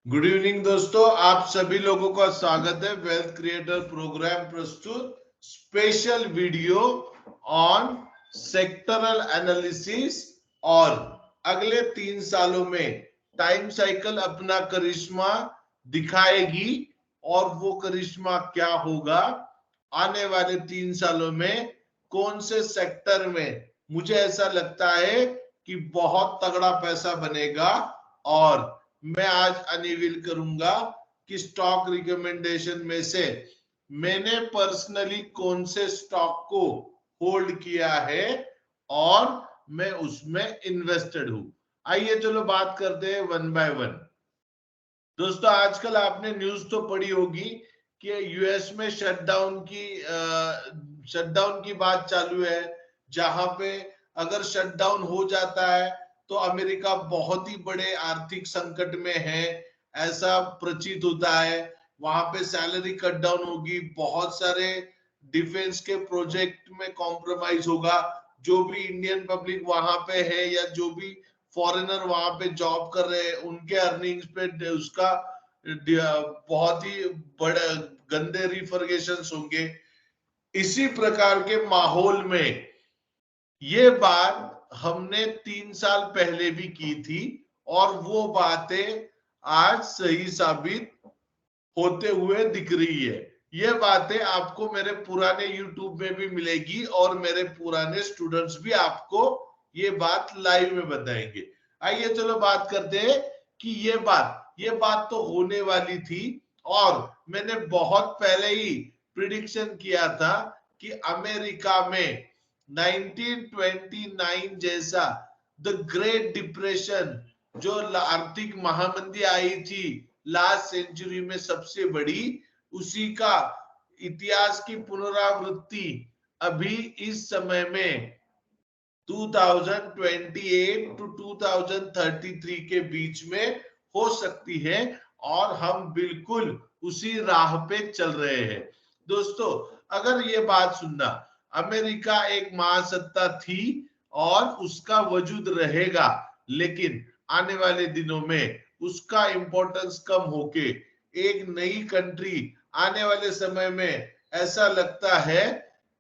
Good evening दोस्तों, आप सभी लोगों का स्वागत है वेल्थ क्रिएटर प्रोग्राम प्रस्तुत special video on sectoral analysis. और अगले 3 सालों में टाइम साइकिल अपना करिश्मा दिखाएगी और वो करिश्मा क्या होगा। आने वाले 3 सालों में कौन से सेक्टर में मुझे ऐसा लगता है कि बहुत तगड़ा पैसा बनेगा, और मैं आज अनवील करूंगा कि स्टॉक रिकमेंडेशन में से मैंने पर्सनली कौन से स्टॉक को होल्ड किया है और मैं उसमें इन्वेस्टेड हूं। आइए चलो बात करते हैं वन बाय वन। दोस्तों, आजकल आपने न्यूज तो पढ़ी होगी कि यूएस में शटडाउन की बात चालू है, जहां पे अगर शटडाउन हो जाता है तो अमेरिका बहुत ही बड़े आर्थिक संकट में है, ऐसा प्रतीत होता है। वहां पे सैलरी कट डाउन होगी, बहुत सारे डिफेंस के प्रोजेक्ट में कॉम्प्रोमाइज होगा। जो भी इंडियन पब्लिक वहां पे है या जो भी फॉरेनर वहां पे जॉब कर रहे हैं, उनके अर्निंग्स पे उसका बहुत ही बड़े गंदे रिफर्गेशंस होंगे। इसी प्रकार के माहौल में ये बात हमने 3 साल पहले भी की थी और वो बातें आज सही साबित होते हुए दिख रही है। ये बातें आपको मेरे पुराने YouTube में भी मिलेगी और मेरे पुराने स्टूडेंट्स भी आपको ये बात लाइव में बताएंगे। आइए चलो बात करते हैं कि ये बात तो होने वाली थी, और मैंने बहुत पहले ही प्रिडिक्शन किया था कि अमेरिका में 1929 जैसा द ग्रेट डिप्रेशन, जो आर्थिक महामंदी आई थी लास्ट सेंचुरी में सबसे बड़ी, उसी का इतिहास की पुनरावृत्ति अभी इस समय में 2028 टू 2033 के बीच में हो सकती है, और हम बिल्कुल उसी राह पे चल रहे हैं। दोस्तों, अगर ये बात सुनना, अमेरिका एक महासत्ता थी और उसका वजूद रहेगा, लेकिन आने वाले दिनों में उसका इंपॉर्टेंस कम होके एक नई कंट्री आने वाले समय में ऐसा लगता है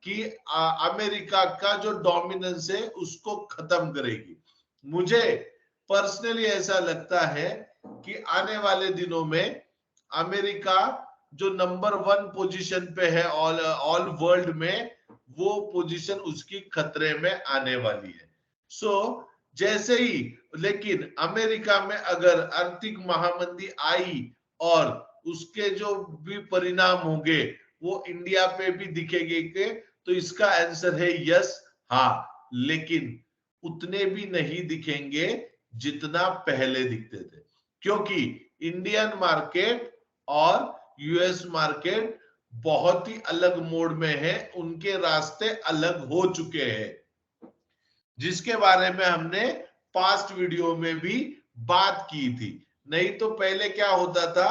कि अमेरिका का जो डोमिनेंस है उसको खत्म करेगी। मुझे पर्सनली ऐसा लगता है कि आने वाले दिनों में अमेरिका जो नंबर 1 पोजीशन पे है ऑल वर्ल्ड में, वो पोजीशन उसकी खतरे में आने वाली है। सो जैसे ही, लेकिन अमेरिका में अगर आर्थिक महामंदी आई और उसके जो भी परिणाम होंगे वो इंडिया पे भी दिखेंगे के, तो इसका आंसर है यस, हाँ, लेकिन उतने भी नहीं दिखेंगे जितना पहले दिखते थे, क्योंकि इंडियन मार्केट और यूएस मार्केट बहुत ही अलग मोड में है, उनके रास्ते अलग हो चुके हैं, जिसके बारे में हमने पास्ट वीडियो में भी बात की थी। नहीं तो पहले क्या होता था,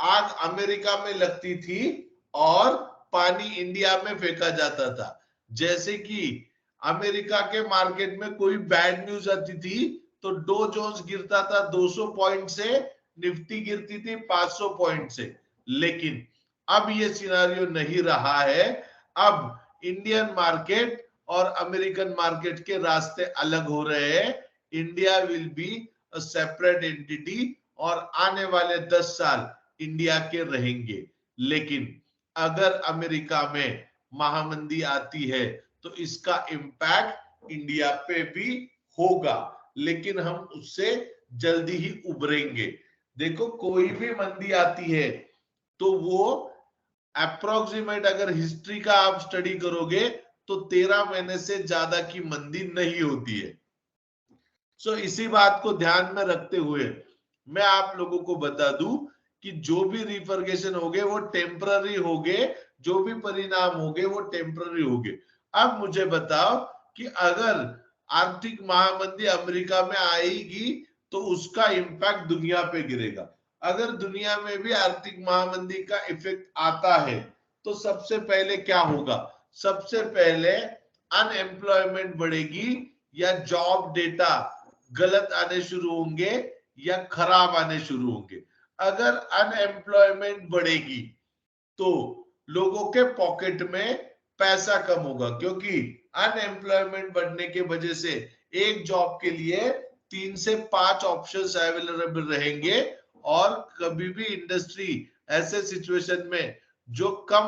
आग अमेरिका में लगती थी और पानी इंडिया में फेंका जाता था। जैसे कि अमेरिका के मार्केट में कोई बैड न्यूज आती थी तो डो जोन्स गिरता था 200 पॉइंट से, निफ्टी गिरती थी 500 पॉइंट से। लेकिन अब ये सिनारियो नहीं रहा है। अब इंडियन मार्केट और अमेरिकन मार्केट के रास्ते अलग हो रहे हैं। India will be a separate entity और आने वाले 10 साल इंडिया के रहेंगे। लेकिन अगर अमेरिका में महामंदी आती है तो इसका इम्पैक्ट इंडिया पे भी होगा, लेकिन हम उससे जल्दी ही उभरेंगे। देखो, कोई भी मंदी आती है तो वो अप्रोक्सीमेट, अगर हिस्ट्री का आप स्टडी करोगे तो 13 महीने से ज्यादा की मंदी नहीं होती है। सो इसी बात को ध्यान में रखते हुए मैं आप लोगों को बता दूं कि जो भी रिफर्गेशन होंगे वो टेम्पररी होंगे, जो भी परिणाम होंगे वो टेम्पररी होंगे। अब मुझे बताओ कि अगर आर्थिक महामंदी अमेरिका में आएगी तो उसका इम्पैक्ट दुनिया पे गिरेगा। अगर दुनिया में भी आर्थिक महामंदी का इफेक्ट आता है तो सबसे पहले क्या होगा? सबसे पहले अनएम्प्लॉयमेंट बढ़ेगी, या जॉब डेटा गलत आने शुरू होंगे या खराब आने शुरू होंगे। अगर अनएम्प्लॉयमेंट बढ़ेगी तो लोगों के पॉकेट में पैसा कम होगा, क्योंकि अनएम्प्लॉयमेंट बढ़ने की वजह से एक जॉब के लिए 3 से 5 ऑप्शंस अवेलेबल रहेंगे, और कभी भी इंडस्ट्री ऐसे सिचुएशन में जो कम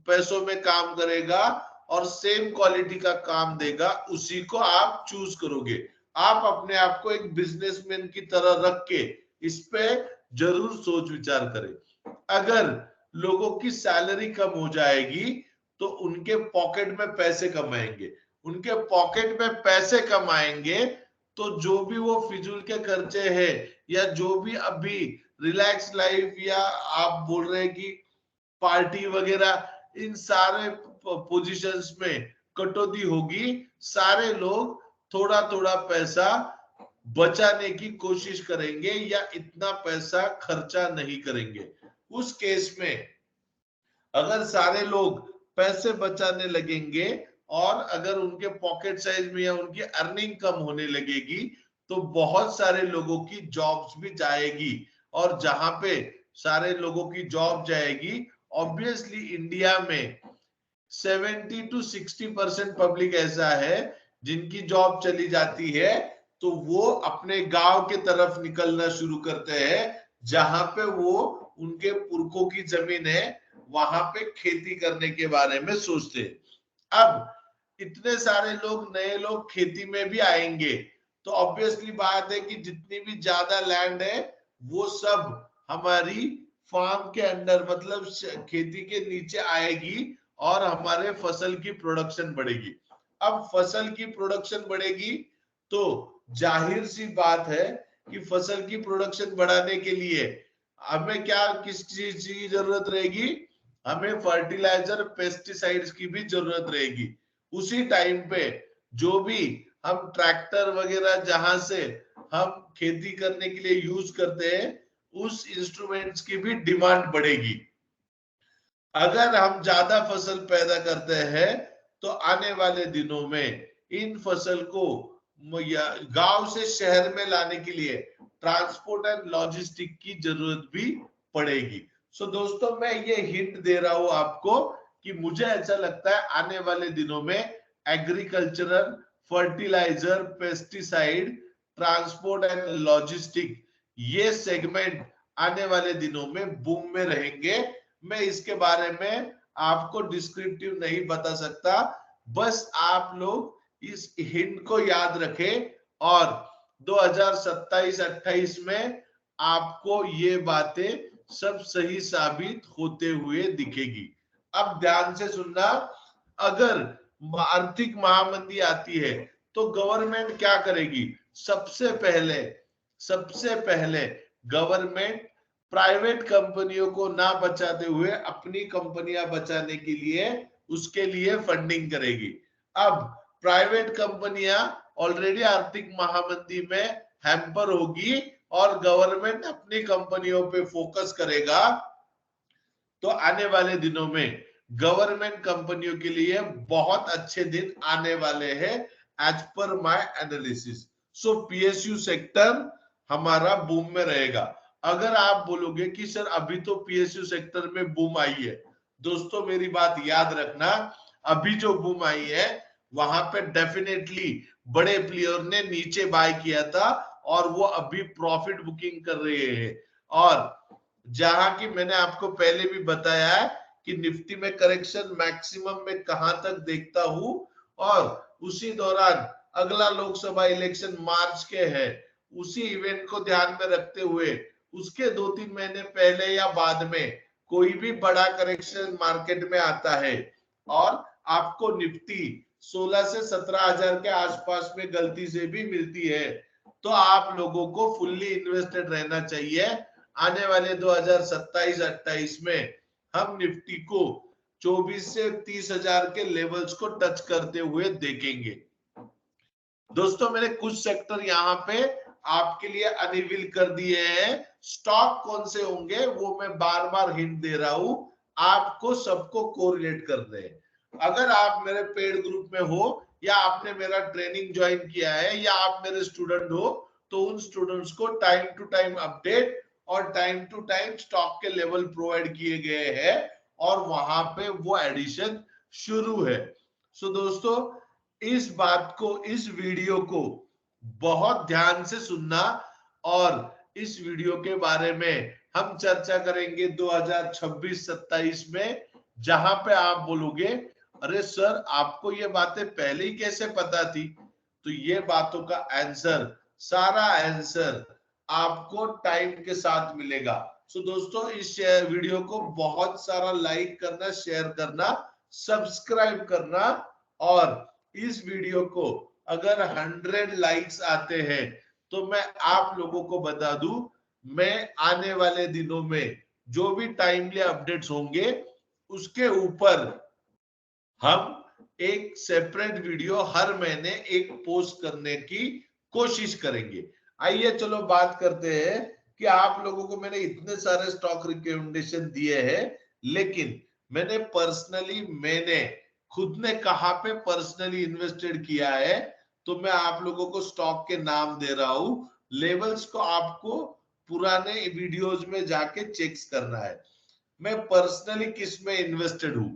पैसों में काम करेगा और सेम क्वालिटी का काम देगा, उसी को आप चूज करोगे। आप अपने आप को एक बिजनेसमैन की तरह रख के इस पे जरूर सोच विचार करें। अगर लोगों की सैलरी कम हो जाएगी तो उनके पॉकेट में पैसे कम आएंगे, उनके पॉकेट में पैसे कम आएंगे तो जो भी वो फिजूल के खर्चे हैं या जो भी अभी रिलैक्स लाइफ या आप बोल रहे हैं कि पार्टी वगैरह, इन सारे पोजीशंस में कटौती होगी। सारे लोग थोड़ा थोड़ा पैसा बचाने की कोशिश करेंगे या इतना पैसा खर्चा नहीं करेंगे। उस केस में अगर सारे लोग पैसे बचाने लगेंगे और अगर उनके पॉकेट साइज में या उनकी अर्निंग कम होने लगेगी तो बहुत सारे लोगों की जॉब्स भी जाएगी, और जहां पे सारे लोगों की जॉब जाएगी, ऑब्वियसली इंडिया में 70 to 60% पब्लिक ऐसा है जिनकी जॉब चली जाती है, तो वो अपने गांव के तरफ निकलना शुरू करते हैं जहां पे वो उनके पुरखों की जमीन है, वहां पे खेती करने के बारे में सोचते हैं। अब इतने सारे लोग नए लोग खेती में भी आएंगे तो ऑब्वियसली बात है कि जितनी भी ज्यादा लैंड है वो सब हमारी फार्म के अंडर, मतलब खेती के नीचे आएगी और हमारे फसल की प्रोडक्शन बढ़ेगी। अब फसल की प्रोडक्शन बढ़ेगी तो जाहिर सी बात है कि फसल की प्रोडक्शन बढ़ाने के लिए हमें क्या, किस चीज की जरूरत रहेगी, हमें फर्टिलाइजर पेस्टिसाइड्स की भी जरूरत रहेगी। उसी टाइम पे जो भी हम ट्रैक्टर वगैरह जहां से हम खेती करने के लिए यूज करते हैं, उस इंस्ट्रूमेंट्स की भी डिमांड बढ़ेगी। अगर हम ज्यादा फसल पैदा करते हैं तो आने वाले दिनों में इन फसल को गांव से शहर में लाने के लिए ट्रांसपोर्ट एंड लॉजिस्टिक की जरूरत भी पड़ेगी। सो दोस्तों, मैं ये हिंट दे रहा हूं आपको कि मुझे ऐसा लगता है आने वाले दिनों में agricultural, fertiliser, pesticide, transport and logistic, ये सेगमेंट आने वाले दिनों में बूम में रहेंगे। मैं इसके बारे में आपको डिस्क्रिप्टिव नहीं बता सकता, बस आप लोग इस हिंट को याद रखें और 2027-28 में आपको ये बातें सब सही साबित होते हुए दिखेगी। अब ध्यान से सुनना, अगर आर्थिक महामंदी आती है तो गवर्नमेंट क्या करेगी? सबसे पहले गवर्नमेंट प्राइवेट कंपनियों को ना बचाते हुए अपनी कंपनियां बचाने के लिए उसके लिए फंडिंग करेगी। अब प्राइवेट कंपनियां ऑलरेडी आर्थिक महामंदी में हैम्पर होगी और गवर्नमेंट अपनी कंपनियों पे फोकस करेगा, तो आने वाले दिनों में गवर्नमेंट कंपनियों के लिए बहुत अच्छे दिन आने वाले हैं as per my analysis. So PSU sector हमारा बूम में रहेगा। अगर आप बोलोगे कि सर अभी तो पीएसयू सेक्टर में बूम आई है, दोस्तों मेरी बात याद रखना, अभी जो बूम आई है वहां पे डेफिनेटली बड़े प्लेयर ने नीचे बाय किया था और वो अभी प्रॉफिट बुकिंग कर रहे हैं। और जहां की मैंने आपको पहले भी बताया है कि निफ्टी में करेक्शन मैक्सिमम में कहां तक देखता हूं, और उसी दौरान अगला लोकसभा इलेक्शन मार्च के है, उसी इवेंट को ध्यान में रखते हुए उसके 2-3 महीने पहले या बाद में कोई भी बड़ा करेक्शन मार्केट में आता है और आपको निफ्टी 16 से 17 हजार के आसपास में गलती से भी मिलती है, तो आप लोगों को फुल्ली इन्वेस्टेड रहना चाहिए। आने वाले 2027-28 में हम निफ्टी को 24 से 30 हजार के लेवल्स को टच करते हुए देखेंगे। दोस्तों मैंने कुछ सेक्टर यहाँ पे आपके लिए अनवील कर दिए हैं। स्टॉक कौन से होंगे वो मैं बार बार हिंट दे रहा हूं, आपको सबको कोरिलेट कर रहे हैं। अगर आप मेरे पेड ग्रुप में हो या आपने मेरा ट्रेनिंग ज्वाइन किया है या आप मेरे स्टूडेंट हो, तो उन स्टूडेंट्स को टाइम टू टाइम अपडेट और टाइम टू टाइम स्टॉक के लेवल प्रोवाइड किए गए हैं और वहां पे वो एडिशन शुरू है। सो दोस्तों इस बात को, इस वीडियो को बहुत ध्यान से सुनना और इस वीडियो के बारे में हम चर्चा करेंगे 2026-27 में, जहां पे आप बोलोगे अरे सर आपको ये बातें पहले ही कैसे पता थी। तो ये बातों का आंसर, सारा आंसर आपको टाइम के साथ मिलेगा। सो दोस्तों इस वीडियो को बहुत सारा लाइक करना, शेयर करना, सब्सक्राइब करना, और इस वीडियो को अगर 100 लाइक्स आते हैं तो मैं आप लोगों को बता दूं, मैं आने वाले दिनों में जो भी टाइमली अपडेट्स होंगे उसके ऊपर हम एक सेपरेट वीडियो हर महीने एक पोस्ट करने की कोशिश करेंगे। आइए चलो बात करते हैं कि आप लोगों को मैंने इतने सारे स्टॉक रिकमेंडेशन दिए हैं, लेकिन मैंने खुद ने कहां पे पर्सनली इन्वेस्टेड किया है, तो मैं आप लोगों को स्टॉक के नाम दे रहा हूं। लेवल्स को आपको पुराने वीडियोज में जाके चेक करना है। मैं पर्सनली किस में इन्वेस्टेड हूं।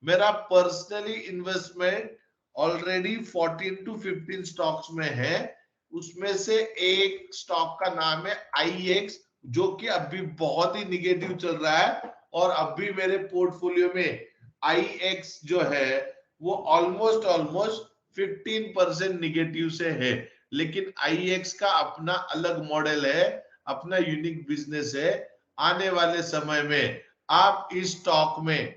मेरा personally investment already 14 to 15 stocks में है। उसमें से एक स्टॉक का नाम है IEX, जो कि अभी बहुत ही निगेटिव चल रहा है, और अभी मेरे पोर्टफोलियो में IEX जो है वो ऑलमोस्ट 15% निगेटिव से है। लेकिन IEX का अपना अलग मॉडल है, अपना यूनिक बिजनेस है। आने वाले समय में आप इस स्टॉक में,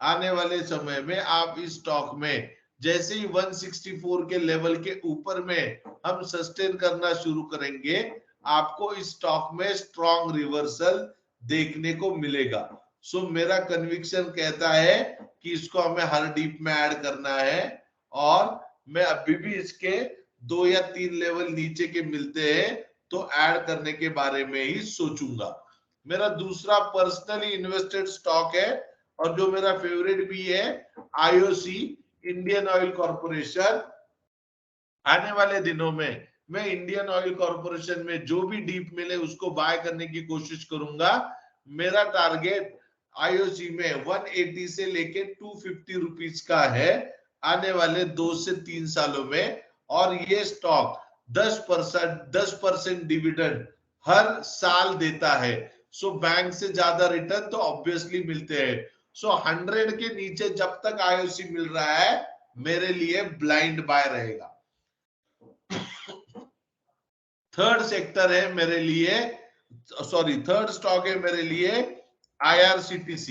आने वाले समय में आप इस स्टॉक में जैसे ही 164 के लेवल के ऊपर में हम सस्टेन करना शुरू करेंगे, आपको इस स्टॉक में स्ट्रॉन्ग रिवर्सल देखने को मिलेगा। सो मेरा कन्विक्शन कहता है कि इसको हमें हर डीप में ऐड करना है, और मैं अभी भी इसके 2 या 3 लेवल नीचे के मिलते हैं तो ऐड करने के बारे में ही सोचूंगा। मेरा दूसरा पर्सनली इन्वेस्टेड स्टॉक है और जो मेरा फेवरेट भी है, IOC, इंडियन ऑयल कॉर्पोरेशन। आने वाले दिनों में मैं इंडियन ऑयल कॉर्पोरेशन में जो भी डीप मिले उसको बाय करने की कोशिश करूंगा। मेरा टारगेट IOC में 180 से लेके 250 रुपीज का है आने वाले 2 से 3 सालों में, और ये स्टॉक 10% डिविडेंड हर साल देता है। सो बैंक से ज्यादा रिटर्न तो ऑब्वियसली मिलते हैं। सो 100 के नीचे जब तक IOC मिल रहा है मेरे लिए ब्लाइंड बाय रहेगा। थर्ड सेक्टर है मेरे लिए, थर्ड स्टॉक है मेरे लिए IRCTC।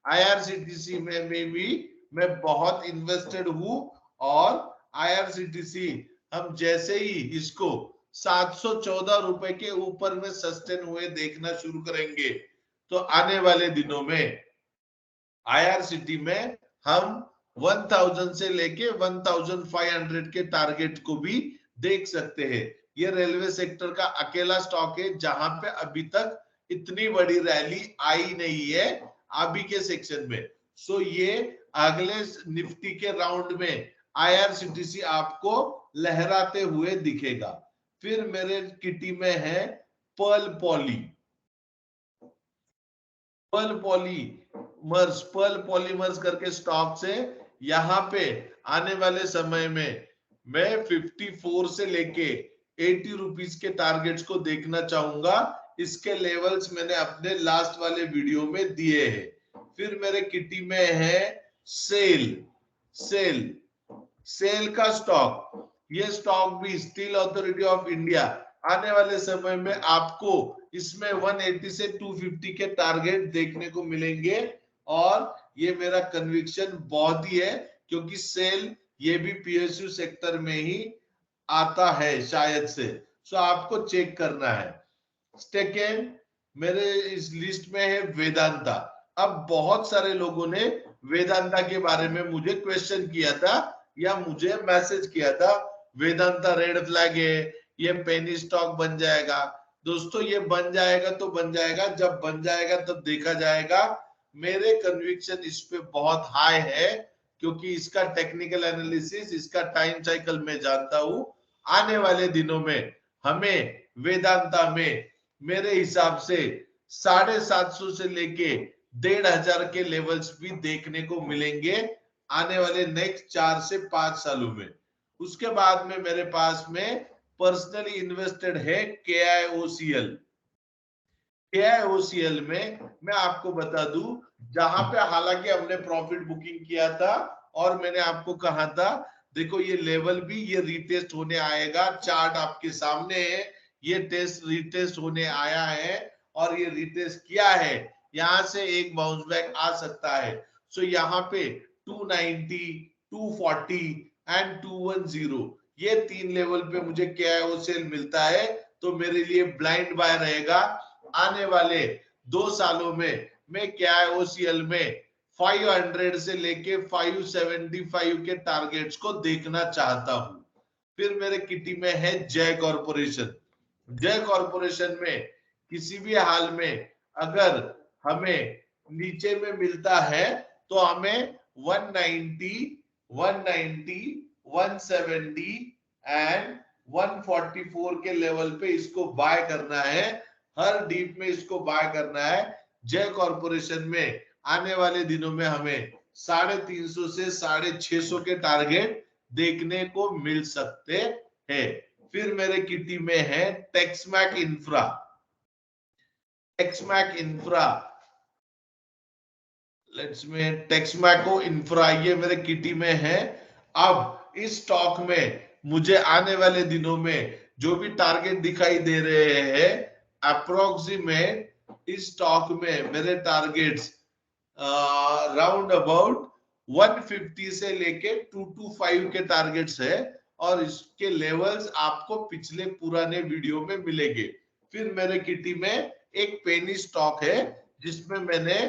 IRCTC में भी मैं बहुत इन्वेस्टेड हूं, और IRCTC हम जैसे ही इसको 714 रुपए के ऊपर में सस्टेन हुए देखना शुरू करेंगे तो आने वाले दिनों में IRCTC में हम 1000 से लेके 1500 के टारगेट को भी देख सकते हैं। ये रेलवे सेक्टर का अकेला स्टॉक है जहां पे अभी तक इतनी बड़ी रैली आई नहीं है अभी के सेक्शन में। सो ये अगले निफ्टी के राउंड में IRCTC आपको लहराते हुए दिखेगा। फिर मेरे किटी में है पर्ल पॉलीमर्स करके स्टॉक से। यहाँ पे आने वाले समय में मैं 54 से लेके 80 रुपीज के टारगेट्स को देखना चाहूंगा। इसके लेवल्स मैंने अपने लास्ट वाले वीडियो में दिए हैं। फिर मेरे किटी में है सेल का स्टॉक। ये स्टॉक भी स्टील अथॉरिटी ऑफ इंडिया, आने वाले समय में आपको इसमें 180 से 250 के टारगेट देखने को मिलेंगे, और ये मेरा कन्विक्शन बहुत ही है क्योंकि सेल ये भी PSU सेक्टर में ही आता है शायद से। सो आपको चेक करना है। सेकेंड मेरे इस लिस्ट में है वेदांता। अब बहुत सारे लोगों ने वेदांता के बारे में मुझे क्वेश्चन किया था या मुझे मैसेज किया था, वेदांता रेड फ्लैग है, ये पेनी स्टॉक बन जाएगा। दोस्तों ये बन जाएगा तो बन जाएगा, जब बन जाएगा तब देखा जाएगा। मेरे कन्विक्शन इस पे बहुत हाई है क्योंकि इसका टेक्निकल एनालिसिस, इसका टाइम साइकिल मैं जानता हूं। आने वाले दिनों में हमें वेदांता में मेरे हिसाब से 750 से लेके 1500 के लेवल्स भी देखने को मिलेंगे आने वाले नेक्स्ट 4 से 5 सालों में। उसके बाद में मेरे पास में पर्सनली इन्वेस्टेड है KIOCL। KIOCL में मैं आपको बता दूं, जहां पे हालांकि हमने प्रॉफिट बुकिंग किया था और मैंने आपको कहा था देखो ये लेवल भी ये रीटेस्ट होने आएगा, चार्ट आपके सामने है, ये टेस्ट रीटेस्ट होने आया है और ये रीटेस्ट किया है, यहां से एक बाउंस बैक आ सकता है। सो यहाँ पे 290, 240 एंड 210 ये 3 लेवल पे मुझे KIOCL मिलता है, तो मेरे लिए ब्लाइंड बाय रहेगा। आने वाले 2 सालों में मैं KIOCL में 500 से लेके 575 के टारगेट्स को देखना चाहता हूं। फिर मेरे किटी में है जय कॉर्पोरेशन। जय कॉर्पोरेशन में किसी भी हाल में अगर हमें नीचे में मिलता है तो हमें 190, 190, 170 एंड 144 के लेवल पे इसको बाय करना है, हर डीप में इसको बाय करना है। जय कॉर्पोरेशन में आने वाले दिनों में हमें 350 से 650 के टारगेट देखने को मिल सकते हैं। फिर मेरे किटी में है टेक्समैक इंफ्रा। टेक्समैक इंफ्रा, लेट्स में टेक्समैको इंफ्रा, ये मेरे किटी में है। अब इस स्टॉक में मुझे आने वाले दिनों में जो भी टारगेट दिखाई दे रहे हैं, अप्रोक्सीमेट इस स्टॉक में मेरे टारगेट्स राउंड अबाउट 150 से लेके 225 के टारगेट्स है और इसके लेवल्स आपको पिछले पुराने वीडियो में मिलेंगे। फिर मेरे किटी में एक पेनी स्टॉक है जिसमें मैंने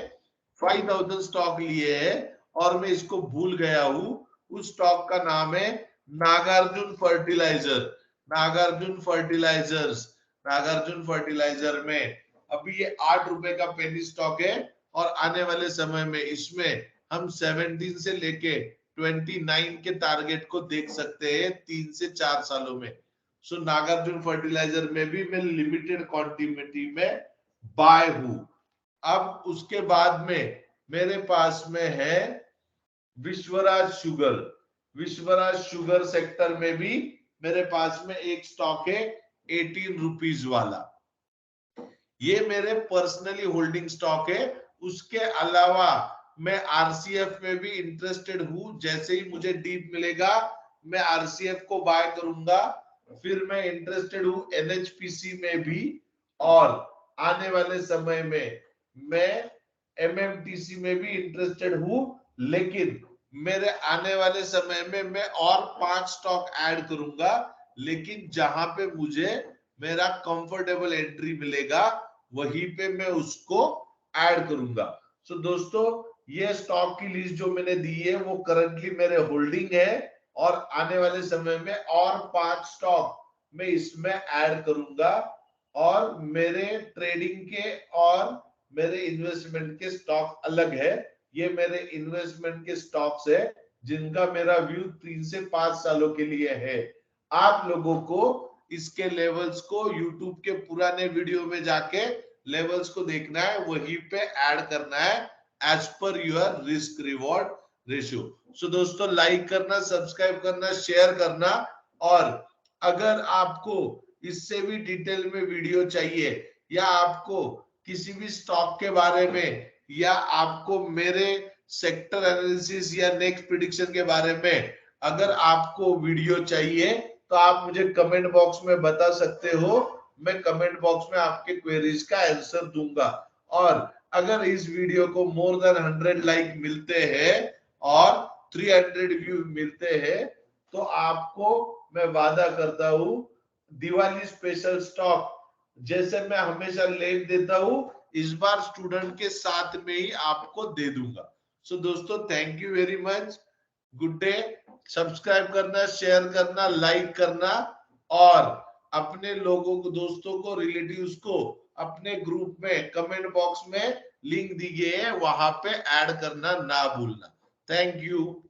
5000 स्टॉक लिए हैं और मैं इसको भूल गया हूं। उस स्टॉक का नाम है Nagarjuna fertiliser. Nagarjuna fertilisers, Nagarjuna fertiliser में अभी ये 8 रुपए का पेनी स्टॉक है और आने वाले समय में इसमें हम 17 से लेके 29 के टारगेट को देख सकते हैं 3 से 4 सालों में। सो नागार्जुन फर्टिलाइजर में भी मैं लिमिटेड क्वांटिटी में बाय हूं। अब उसके बाद में मेरे पास में है Vishwaraj sugar. Vishwaraj sugar sector में भी मेरे पास में एक स्टॉक है 18 रुपीज वाला, ये मेरे पर्सनली होल्डिंग स्टॉक है। उसके अलावा मैं आरसीएफ में भी इंटरेस्टेड हूं, जैसे ही मुझे डीप मिलेगा मैं आरसीएफ को बाय करूंगा। फिर मैं इंटरेस्टेड हूं एनएचपीसी में भी और आने वाले समय में मैं एमएमटीसी में भी इंटरेस्टेड हूं, लेकिन मेरे आने वाले समय में मैं और 5 स्टॉक ऐड करूंगा, लेकिन जहां पे मुझे मेरा कंफर्टेबल एंट्री मिलेगा वहीं पे मैं उसको ऐड करूंगा। सो दोस्तों ये स्टॉक की लिस्ट जो मैंने दी है वो करंटली मेरे होल्डिंग है और आने वाले समय में और 5 स्टॉक मैं इसमें ऐड करूंगा और मेरे ट्रेडिंग के और मेरे इन्वेस्टमेंट के स्टॉक अलग है। ये मेरे इन्वेस्टमेंट के स्टॉक्स है जिनका मेरा व्यू 3 से 5 सालों के लिए है। आप लोगों को इसके लेवल्स को YouTube के पुराने वीडियो में जाके लेवल्स को देखना है, वहीं पे ऐड करना है as per your risk reward ratio. So दोस्तों लाइक करना, सब्सक्राइब करना, शेयर करना और अगर आपको इससे भी डिटेल में वीडियो चाहिए या आपको किसी भी स्टॉक के बारे में या आपको मेरे सेक्टर एनालिसिस या नेक्स्ट प्रेडिक्शन के बारे में अगर आपको वीडियो चाहिए तो आप मुझे कमेंट बॉक्स में बता सकते हो। मैं कमेंट बॉक्स में आपके क्वेरीज का आंसर दूंगा और अगर इस वीडियो को मोर देन 100 लाइक मिलते हैं और 300 व्यू मिलते हैं तो आपको मैं वादा करता हूं दिवाली स्पेशल स्टॉक जैसे मैं हमेशा लेट देता हूं, इस बार स्टूडेंट के साथ में ही आपको दे दूंगा। सो दोस्तों thank you very much, good day. Subscribe करना, शेयर करना, लाइक करना और अपने लोगों को, दोस्तों को, रिलेटिव्स को अपने ग्रुप में कमेंट बॉक्स में लिंक दी गई है वहां पे ऐड करना ना भूलना। Thank you.